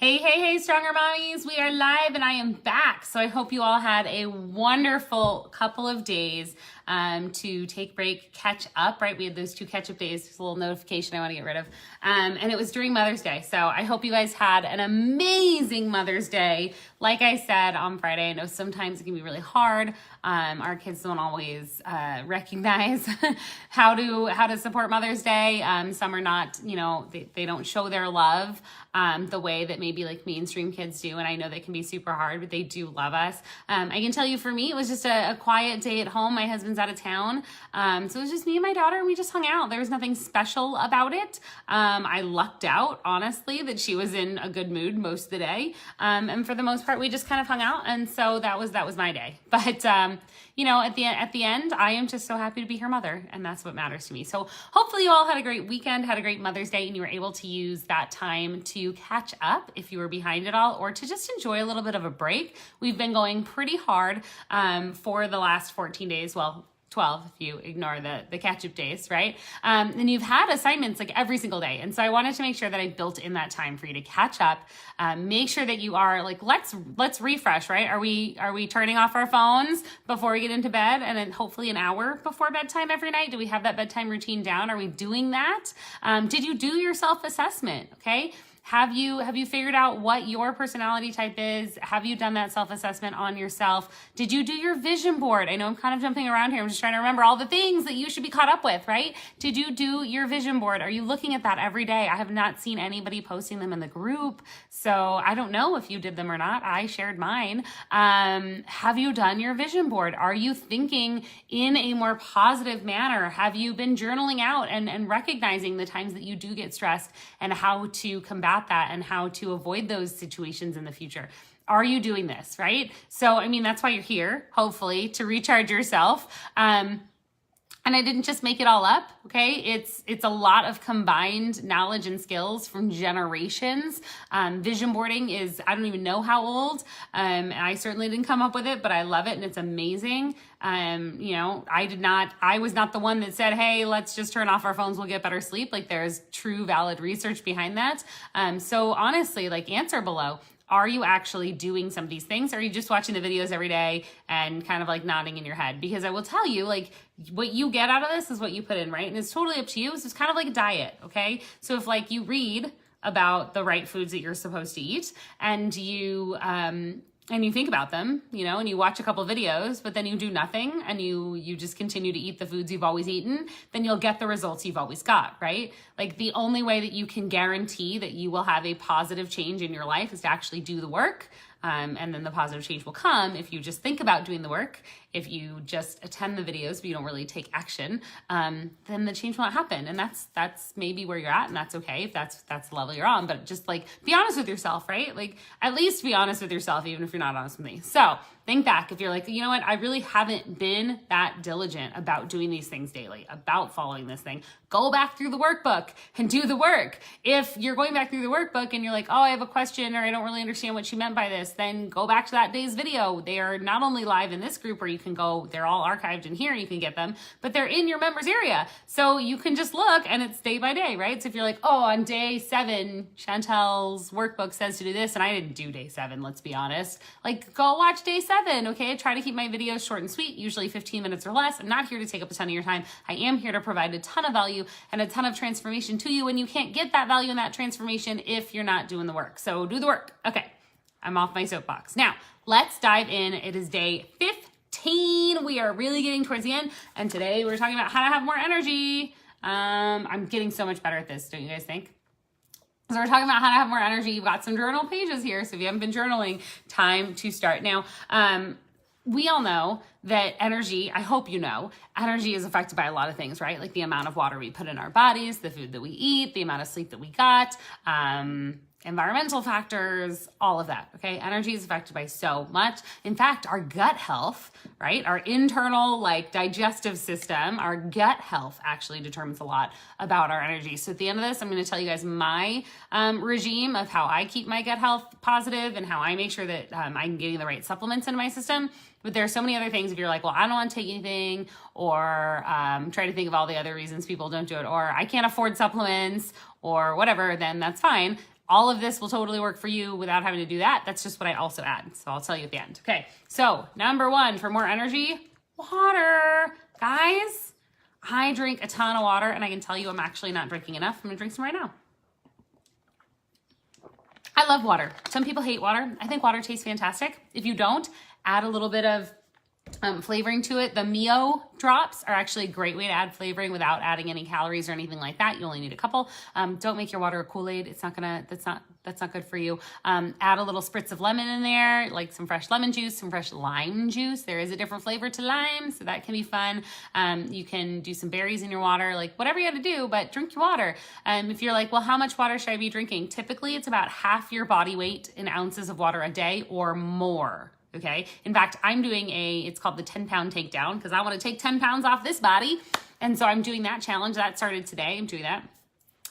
Hey, Stronger Mommies. We are live and I am back. So I hope you all had a wonderful couple of days to take break, catch up, right? We had those 2 catch-up days. There's a little notification I want to get rid of. And it was during Mother's Day. So I hope you guys had an amazing Mother's Day. Like I said on Friday, I know sometimes it can be really hard. Our kids don't always recognize how to support Mother's Day. Some are not, they don't show their love the way that maybe like mainstream kids do. And I know they can be super hard, but they do love us. I can tell you for me, it was just a quiet day at home. My husband's out of town. So it was just me and my daughter and we just hung out. There was nothing special about it. I lucked out, honestly, that she was in a good mood most of the day. And for the most part, we just kind of hung out. And so that was my day. But, at the end, I am just so happy to be her mother. And that's what matters to me. So hopefully you all had a great weekend, had a great Mother's Day, and you were able to use that time to catch up if you were behind it all, or to just enjoy a little bit of a break. We've been going pretty hard for the last 14 days. Well, 12 if you ignore the catch-up days, right? And you've had assignments like every single day. And so I wanted to make sure that I built in that time for you to catch up. Make sure that you are like, let's refresh, right? Are we turning off our phones before we get into bed, and then hopefully an hour before bedtime every night? Do we have that bedtime routine down? Are we doing that? Did you do your self-assessment? Okay. Have you figured out what your personality type is? Have you done that self-assessment on yourself? Did you do your vision board? I know I'm kind of jumping around here. I'm just trying to remember all the things that you should be caught up with, right? Did you do your vision board? Are you looking at that every day? I have not seen anybody posting them in the group, so I don't know if you did them or not. I shared mine. Have you done your vision board? Are you thinking in a more positive manner? Have you been journaling out and recognizing the times that you do get stressed and how to combat that and how to avoid those situations in the future? Are you doing this, right? So, that's why you're here, hopefully, to recharge yourself. And I didn't just make it all up, okay? It's a lot of combined knowledge and skills from generations. Vision boarding is, I don't even know how old. I certainly didn't come up with it, but I love it and it's amazing. I was not the one that said, hey, let's just turn off our phones, we'll get better sleep. Like, there's true valid research behind that. So honestly, like, answer below. Are you actually doing some of these things? Or are you just watching the videos every day and kind of like nodding in your head? Because I will tell you, like, what you get out of this is what you put in, right? And it's totally up to you. So it's kind of like a diet, okay? So if like you read about the right foods that you're supposed to eat and you think about them, and you watch a couple videos, but then you do nothing and you just continue to eat the foods you've always eaten, then you'll get the results you've always got, right? Like, the only way that you can guarantee that you will have a positive change in your life is to actually do the work. And then the positive change will come if you just think about doing the work. If you just attend the videos, but you don't really take action, then the change won't happen. And that's maybe where you're at, and that's okay if that's the level you're on. But just like, be honest with yourself, right? Like, at least be honest with yourself, even if you're not honest with me. So think back. If you're like, you know what, I really haven't been that diligent about doing these things daily, about following this thing, go back through the workbook and do the work. If you're going back through the workbook and you're like, oh, I have a question, or I don't really understand what she meant by this, then go back to that day's video. They are not only live in this group where you can go, they're all archived in here, you can get them, but they're in your members area. So you can just look and it's day by day, right? So if you're like, oh, on day 7, Chantel's workbook says to do this, and I didn't do day 7, let's be honest, like, go watch day 7, okay? I try to keep my videos short and sweet, usually 15 minutes or less. I'm not here to take up a ton of your time. I am here to provide a ton of value and a ton of transformation to you, and you can't get that value and that transformation if you're not doing the work. So do the work. Okay, I'm off my soapbox. Now, let's dive in. It is day 15. We are really getting towards the end, and today we're talking about how to have more energy. I'm getting so much better at this, don't you guys think? So we're talking about how to have more energy. You've got some journal pages here, so if you haven't been journaling, time to start. Now, we all know that energy, I hope you know, energy is affected by a lot of things, right? Like the amount of water we put in our bodies, the food that we eat, the amount of sleep that we got, environmental factors, all of that, okay? Energy is affected by so much. In fact, our gut health, right? Our internal, like, digestive system, our gut health actually determines a lot about our energy. So at the end of this, I'm gonna tell you guys my regime of how I keep my gut health positive and how I make sure that I'm getting the right supplements into my system. But there are so many other things. If you're like, well, I don't want to take anything, or try to think of all the other reasons people don't do it, or I can't afford supplements, or whatever, then that's fine. all of this will totally work for you without having to do that. That's just what I also add. So I'll tell you at the end. Okay, so number one for more energy, water. Guys, I drink a ton of water, and I can tell you I'm actually not drinking enough. I'm gonna drink some right now. I love water. Some people hate water. I think water tastes fantastic. If you don't, add a little bit of flavoring to it. The Mio drops are actually a great way to add flavoring without adding any calories or anything like that. You only need a couple. Don't make your water a Kool-Aid. It's not gonna, that's not good for you. Add a little spritz of lemon in there, like some fresh lemon juice, some fresh lime juice. There is a different flavor to lime, so that can be fun. You can do some berries in your water, like whatever you got to do, but drink your water. If you're like, well, how much water should I be drinking? Typically, it's about half your body weight in ounces of water a day or more. Okay. In fact, I'm doing it's called the 10-pound takedown because I want to take 10 pounds off this body. And so I'm doing that challenge. That started today. I'm doing that.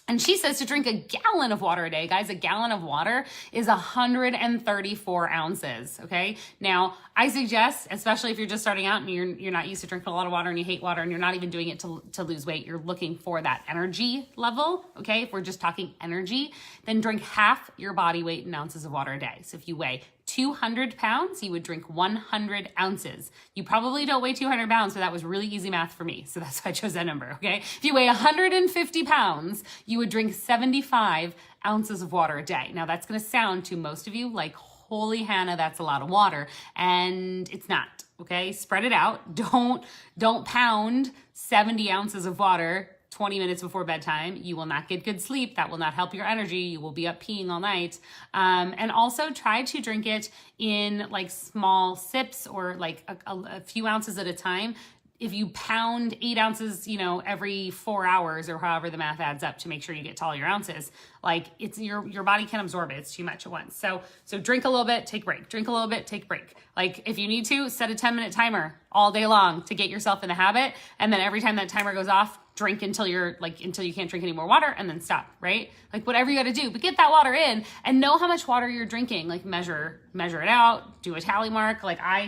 And she says to drink a gallon of water a day. Guys, a gallon of water is 134 ounces, okay? Now, I suggest, especially if you're just starting out and you're not used to drinking a lot of water and you hate water and you're not even doing it to lose weight, you're looking for that energy level, okay? If we're just talking energy, then drink half your body weight in ounces of water a day. So if you weigh 200 pounds, you would drink 100 ounces. You probably don't weigh 200 pounds, so that was really easy math for me. So that's why I chose that number, okay? If you weigh 150 pounds, you would drink 75 ounces of water a day. Now that's gonna sound to most of you like, holy Hannah, that's a lot of water. And it's not, okay? Spread it out. Don't pound 70 ounces of water 20 minutes before bedtime. You will not get good sleep. That will not help your energy. You will be up peeing all night. And also try to drink it in like small sips or like a few ounces at a time. If you pound 8 ounces, every 4 hours or however the math adds up to make sure you get to all your ounces, like it's your body can't absorb it. It's too much at once. So drink a little bit, take a break. Drink a little bit, take a break. Like if you need to, set a 10-minute timer all day long to get yourself in the habit. And then every time that timer goes off, drink until you can't drink any more water and then stop, right? Like whatever you got to do, but get that water in and know how much water you're drinking. Like measure it out, do a tally mark.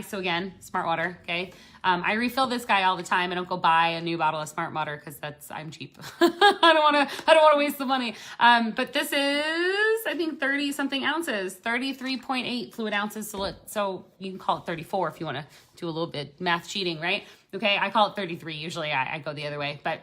So again, Smart Water, okay? I refill this guy all the time. I don't go buy a new bottle of Smart Water because I'm cheap. I don't want to waste the money. But this is, I think 30 something ounces, 33.8 fluid ounces. So you can call it 34 if you want to do a little bit math cheating, right? Okay. I call it 33. Usually I go the other way, but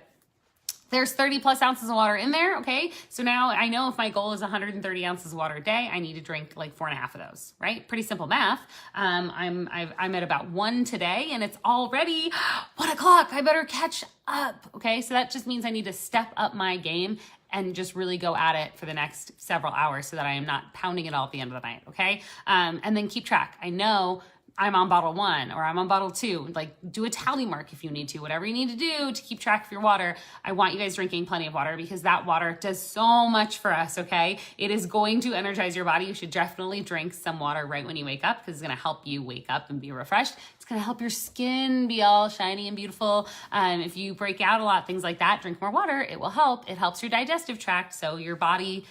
there's 30 plus ounces of water in there, okay? So now I know if my goal is 130 ounces of water a day, I need to drink like 4.5 of those, right? Pretty simple math. I'm at about 1 today and it's already 1 o'clock. I better catch up, okay? So that just means I need to step up my game and just really go at it for the next several hours so that I am not pounding it all at the end of the night, okay? And then keep track. I know I'm on bottle 1 or I'm on bottle 2. Like do a tally mark if you need to, whatever you need to do to keep track of your water. I want you guys drinking plenty of water because that water does so much for us, okay? It is going to energize your body. You should definitely drink some water right when you wake up because it's gonna help you wake up and be refreshed. It's gonna help your skin be all shiny and beautiful. If you break out a lot, things like that, drink more water, it will help. It helps your digestive tract so your body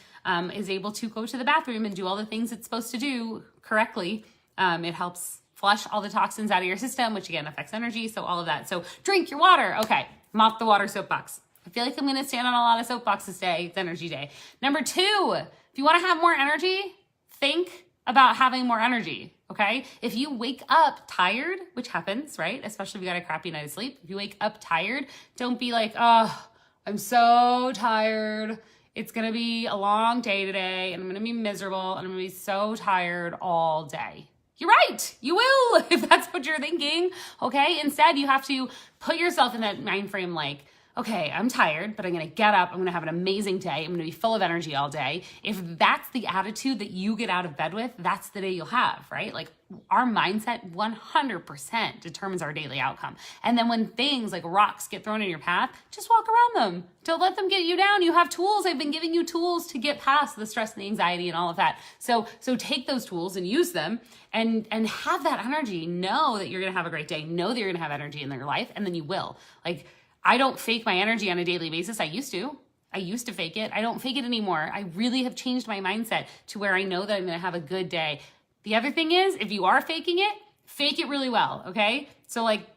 is able to go to the bathroom and do all the things it's supposed to do correctly. It helps flush all the toxins out of your system, which again affects energy. So all of that. So drink your water. Okay. I'm off the water soapbox. I feel like I'm going to stand on a lot of soapboxes today. It's energy day. Number 2, if you want to have more energy, think about having more energy. Okay. If you wake up tired, which happens, right? Especially if you got a crappy night of sleep. If you wake up tired, don't be like, oh, I'm so tired. It's going to be a long day today and I'm going to be miserable and I'm going to be so tired all day. You're right. You will, if that's what you're thinking. Okay. Instead, you have to put yourself in that mind frame like, okay, I'm tired, but I'm going to get up. I'm going to have an amazing day. I'm going to be full of energy all day. If that's the attitude that you get out of bed with, that's the day you'll have, right? Like our mindset 100% determines our daily outcome. And then when things like rocks get thrown in your path, just walk around them. Don't let them get you down. You have tools. I've been giving you tools to get past the stress and the anxiety and all of that. So take those tools and use them and have that energy. Know that you're going to have a great day. Know that you're going to have energy in your life. And then you will. Like, I don't fake my energy on a daily basis. I used to fake it. I don't fake it anymore. I really have changed my mindset to where I know that I'm going to have a good day. The other thing is, if you are faking it, fake it really well, okay? So like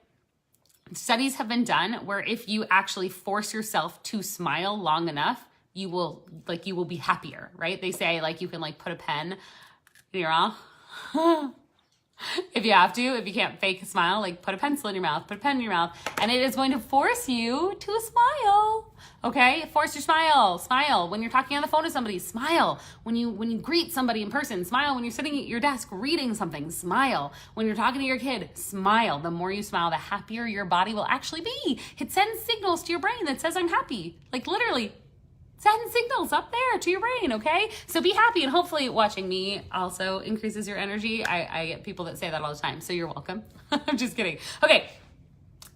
studies have been done where if you actually force yourself to smile long enough, you will be happier, right? They say like you can like put a pen in your mouth. If you have to, if you can't fake a smile, like put a pencil in your mouth, put a pen in your mouth, and it is going to force you to smile. Okay? Force your smile. Smile. When you're talking on the phone to somebody, smile. When you greet somebody in person, smile. When you're sitting at your desk reading something, smile. When you're talking to your kid, smile. The more you smile, the happier your body will actually be. It sends signals to your brain that says, I'm happy. Like literally. Send signals up there to your brain, okay? So be happy, and hopefully watching me also increases your energy. I get people that say that all the time, so you're welcome. I'm just kidding. Okay,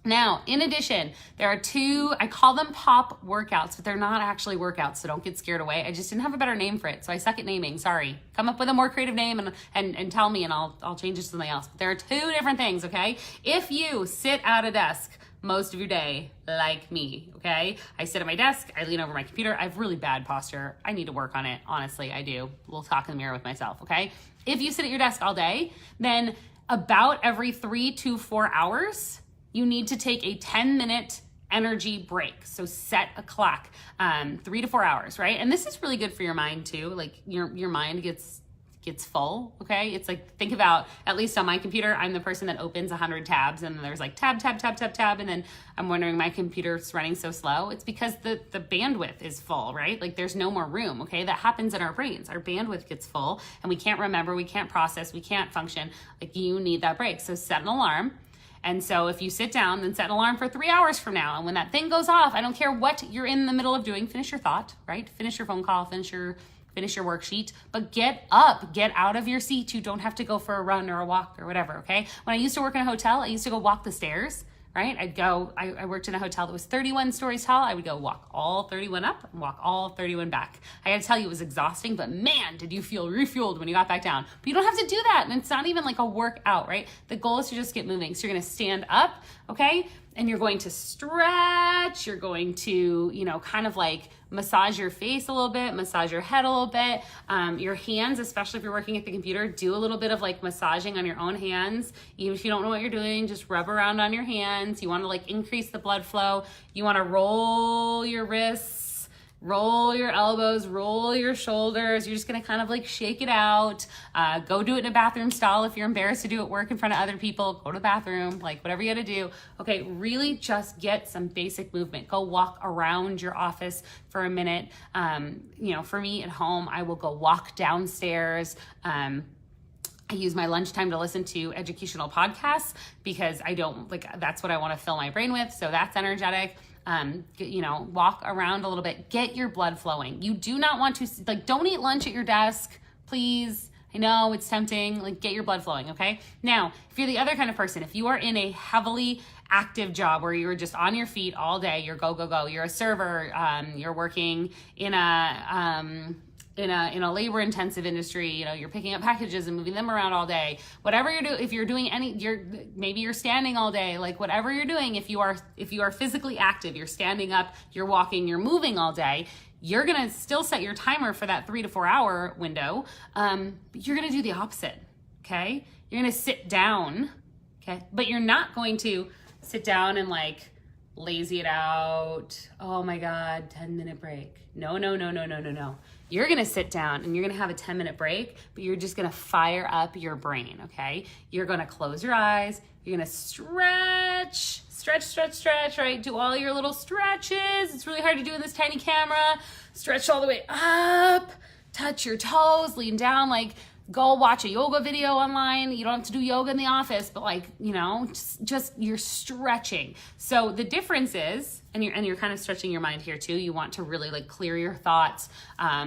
now, in addition, there are 2, I call them pop workouts, but they're not actually workouts, so don't get scared away. I just didn't have a better name for it, so I suck at naming, sorry. Come up with a more creative name and tell me, and I'll change it to something else. But there are 2 different things, okay? If you sit at a desk most of your day, like me, okay? I sit at my desk, I lean over my computer. I have really bad posture. I need to work on it, honestly, I do. A little talk in the mirror with myself, okay? If you sit at your desk all day, then about every 3 to 4 hours, you need to take a 10-minute energy break. So set a clock, 3 to 4 hours, right? And this is really good for your mind too. Like your mind gets full, okay? It's like, think about, at least on my computer, I'm the person that opens 100 tabs and there's like tab, and then I'm wondering my computer's running so slow. It's because the bandwidth is full, right? Like there's no more room, okay? That happens in our brains. Our bandwidth gets full and we can't remember, we can't process, we can't function. Like you need that break. So set an alarm. And so if you sit down, then set an alarm for 3 hours from now. And when that thing goes off, I don't care what you're in the middle of doing, finish your thought, right? Finish your phone call, finish your worksheet, but get up, get out of your seat. You don't have to go for a run or a walk or whatever, okay? When I used to work in a hotel, I used to go walk the stairs, right? I worked in a hotel that was 31 stories tall. I would go walk all 31 up and walk all 31 back. I gotta tell you, it was exhausting, but man, did you feel refueled when you got back down. But you don't have to do that, and it's not even like a workout, right? The goal is to just get moving. So you're gonna stand up, okay? And you're going to stretch, you're going to, kind of like massage your face a little bit, massage your head a little bit. Your hands, especially if you're working at the computer, do a little bit of like massaging on your own hands. Even if you don't know what you're doing, just rub around on your hands. You want to like increase the blood flow. You want to roll your wrists, roll your elbows, roll your shoulders. You're just gonna kind of like shake it out. Go do it in a bathroom stall. If you're embarrassed to do it work in front of other people, go to the bathroom, like whatever you gotta do. Okay, really just get some basic movement. Go walk around your office for a minute. For me at home, I will go walk downstairs. I use my lunchtime to listen to educational podcasts because that's what I want to fill my brain with. So that's energetic. Walk around a little bit, get your blood flowing. You do not want to, don't eat lunch at your desk, please. I know it's tempting, get your blood flowing, okay? Now, if you're the other kind of person, if you are in a heavily active job where you're just on your feet all day, you're go, go, go, you're a server, you're working in a labor intensive industry, you're picking up packages and moving them around all day. Whatever you're doing, if you're doing maybe you're standing all day, whatever you're doing, if you are physically active, you're standing up, you're walking, you're moving all day, you're gonna still set your timer for that 3 to 4 hour window. But you're gonna do the opposite, okay? You're gonna sit down, okay? But you're not going to sit down and lazy it out. Oh my God, 10-minute break. No. You're gonna sit down and you're gonna have a 10-minute break, but you're just gonna fire up your brain, okay? You're gonna close your eyes, you're gonna stretch, right? Do all your little stretches. It's really hard to do in this tiny camera. Stretch all the way up, touch your toes, lean down, go watch a yoga video online. You don't have to do yoga in the office, but just you're stretching. So the difference is, and you're kind of stretching your mind here too. You want to really clear your thoughts,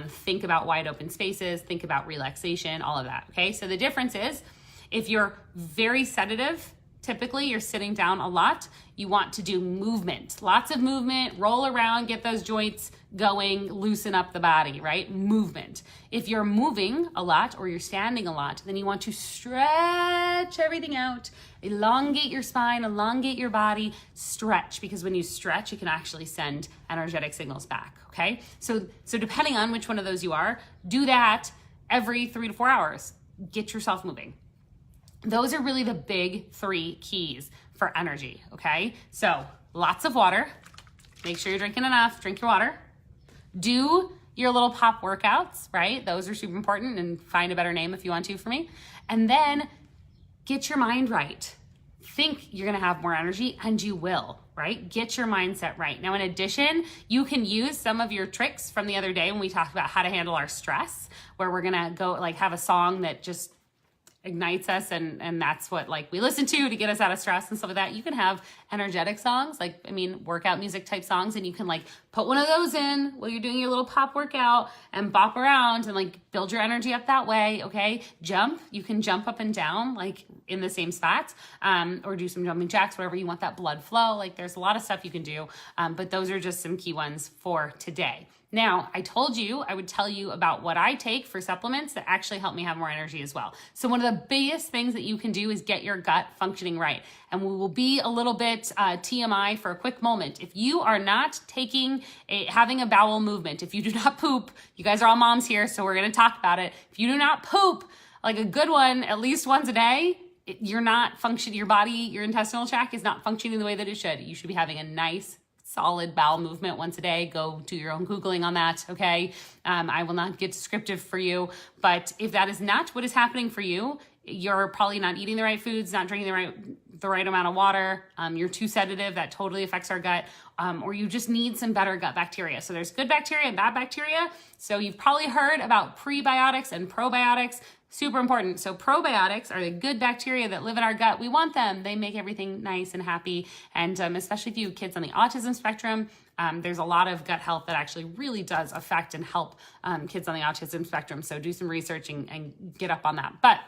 think about wide open spaces, think about relaxation, all of that. Okay. So the difference is if you're very sedative, typically you're sitting down a lot, you want to do movement, lots of movement, roll around, get those joints going, loosen up the body, right? Movement. If you're moving a lot or you're standing a lot, then you want to stretch everything out, elongate your spine, elongate your body, stretch, because when you stretch, you can actually send energetic signals back, okay? So depending on which one of those you are, do that every 3 to 4 hours. Get yourself moving. Those are really the big 3 keys for energy, okay? So lots of water. Make sure you're drinking enough. Drink your water. Do your little pop workouts, right? Those are super important, and find a better name if you want to for me. And then get your mind right. Think you're gonna have more energy, and you will, right? Get your mindset right. Now, in addition, you can use some of your tricks from the other day when we talked about how to handle our stress, where we're gonna go like have a song that just ignites us, and that's what like we listen to get us out of stress and stuff like that. You can have energetic songs, like, I mean, workout music type songs, and you can like put one of those in while you're doing your little pop workout and bop around and like build your energy up that way. Okay. Jump. You can jump up and down like in the same spots, or do some jumping jacks, wherever you want that blood flow. Like there's a lot of stuff you can do. But those are just some key ones for today. Now, I told you I would tell you about what I take for supplements that actually help me have more energy as well. So one of the biggest things that you can do is get your gut functioning right. And we will be a little bit TMI for a quick moment. If you are not having a bowel movement, if you do not poop, you guys are all moms here, so we're gonna talk about it. If you do not poop, like a good one, at least once a day, you're not functioning, your body, your intestinal tract is not functioning the way that it should. You should be having a nice, solid bowel movement once a day. Go do your own Googling on that, okay? I will not get descriptive for you, but if that is not what is happening for you, you're probably not eating the right foods, not drinking the right amount of water, you're too sedative, that totally affects our gut, or you just need some better gut bacteria. So there's good bacteria and bad bacteria. So you've probably heard about prebiotics and probiotics. Super important. So probiotics are the good bacteria that live in our gut. We want them. They make everything nice and happy. And especially if you have kids on the autism spectrum, there's a lot of gut health that actually really does affect and help kids on the autism spectrum. So do some research and get up on that. But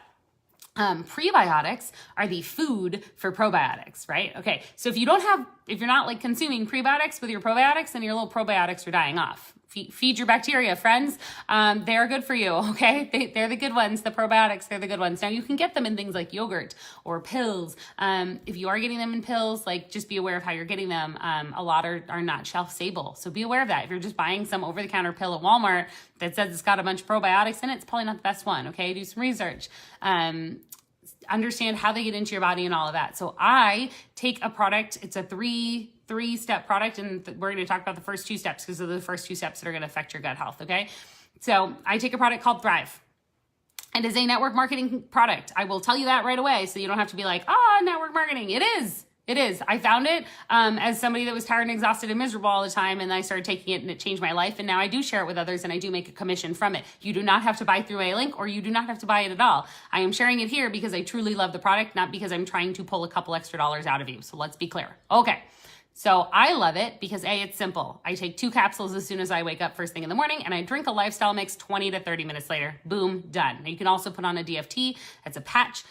prebiotics are the food for probiotics, right? Okay. So if you're not like consuming prebiotics with your probiotics, then your little probiotics are dying off. Feed your bacteria, friends. They're good for you, okay? They're the good ones. The probiotics, they're the good ones. Now, you can get them in things like yogurt or pills. If you are getting them in pills, like just be aware of how you're getting them. A lot are not shelf stable. So be aware of that. If you're just buying some over-the-counter pill at Walmart that says it's got a bunch of probiotics in it, it's probably not the best one, okay? Do some research. Understand how they get into your body and all of that. So I take a product, it's a three-step product, and we're going to talk about the first two steps because of the first two steps that are going to affect your gut health, okay? So I take a product called Thrive. It is a network marketing product. I will tell you that right away, so you don't have to be like, network marketing. It is. It is. I found it as somebody that was tired and exhausted and miserable all the time, and I started taking it, and it changed my life, and now I do share it with others, and I do make a commission from it. You do not have to buy through a link, or you do not have to buy it at all. I am sharing it here because I truly love the product, not because I'm trying to pull a couple extra dollars out of you. So let's be clear. Okay. So I love it because it's simple. I take 2 capsules as soon as I wake up first thing in the morning, and I drink a lifestyle mix 20 to 30 minutes later. Boom, done. Now you can also put on a DFT. That's a patch.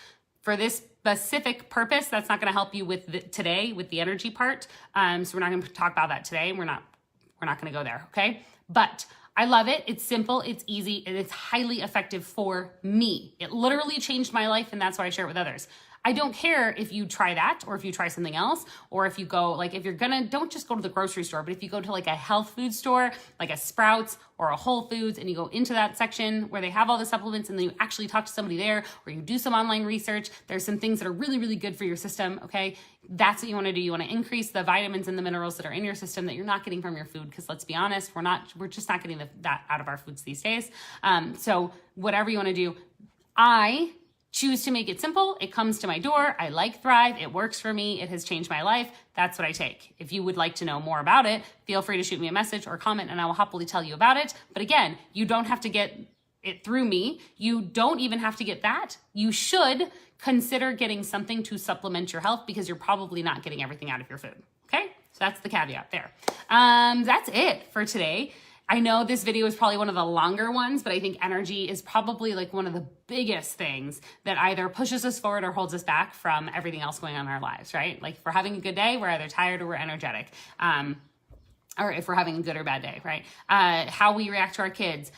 For this specific purpose, that's not going to help you with today with the energy part. So we're not going to talk about that today. We're not going to go there. Okay. But I love it. It's simple. It's easy. And it's highly effective for me. It literally changed my life. And that's why I share it with others. I don't care if you try that or if you try something else, or if you go, like, if you're gonna, don't just go to the grocery store, but if you go to like a health food store, like a Sprouts or a Whole Foods, and you go into that section where they have all the supplements, and then you actually talk to somebody there, or you do some online research, there's some things that are really, really good for your system, okay? That's what you wanna do. You wanna increase the vitamins and the minerals that are in your system that you're not getting from your food, because let's be honest, we're just not getting that out of our foods these days. So whatever you wanna do, I choose to make it simple. It comes to my door. I like Thrive. It works for me. It has changed my life. That's what I take. If you would like to know more about it, feel free to shoot me a message or comment, and I will happily tell you about it. But again, you don't have to get it through me. You don't even have to get that. You should consider getting something to supplement your health, because you're probably not getting everything out of your food. Okay? So that's the caveat there. That's it for today. I know this video is probably one of the longer ones, but I think energy is probably like one of the biggest things that either pushes us forward or holds us back from everything else going on in our lives, right? Like if we're having a good day, we're either tired or we're energetic. Or if we're having a good or bad day, right? How we react to our kids,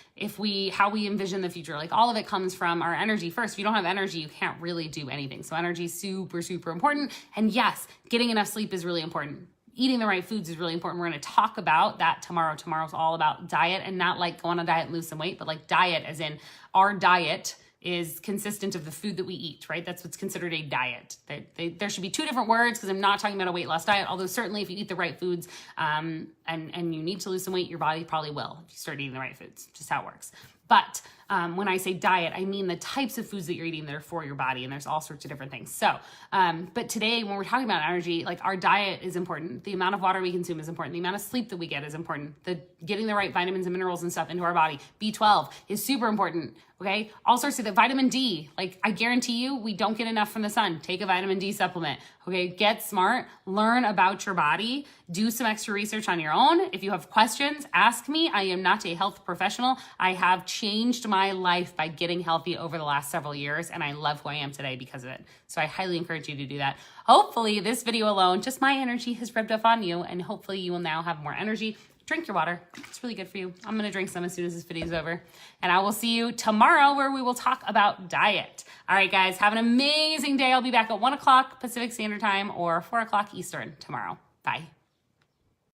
how we envision the future, like all of it comes from our energy first. If you don't have energy, you can't really do anything. So energy is super, super important. And yes, getting enough sleep is really important. Eating the right foods is really important. We're going to talk about that tomorrow. Tomorrow's all about diet, and not like go on a diet and lose some weight, but like diet as in our diet is consistent of the food that we eat, right? That's what's considered a diet. There should be two different words because I'm not talking about a weight loss diet, although certainly if you eat the right foods and you need to lose some weight, your body probably will if you start eating the right foods, just how it works. But when I say diet, I mean the types of foods that you're eating that are for your body, and there's all sorts of different things. So, but today when we're talking about energy, like our diet is important. The amount of water we consume is important. The amount of sleep that we get is important. Getting the right vitamins and minerals and stuff into our body, B12 is super important. Okay. All sorts of the vitamin D, like I guarantee you, we don't get enough from the sun. Take a vitamin D supplement. Okay. Get smart, learn about your body, do some extra research on your own. If you have questions, ask me. I am not a health professional. I have changed my life by getting healthy over the last several years, and I love who I am today because of it. So I highly encourage you to do that. Hopefully this video alone, just my energy has rubbed off on you, and hopefully you will now have more energy. Drink your water. It's really good for you. I'm going to drink some as soon as this video is over. And I will see you tomorrow where we will talk about diet. All right, guys, have an amazing day. I'll be back at 1 o'clock Pacific Standard Time or 4 o'clock Eastern tomorrow. Bye.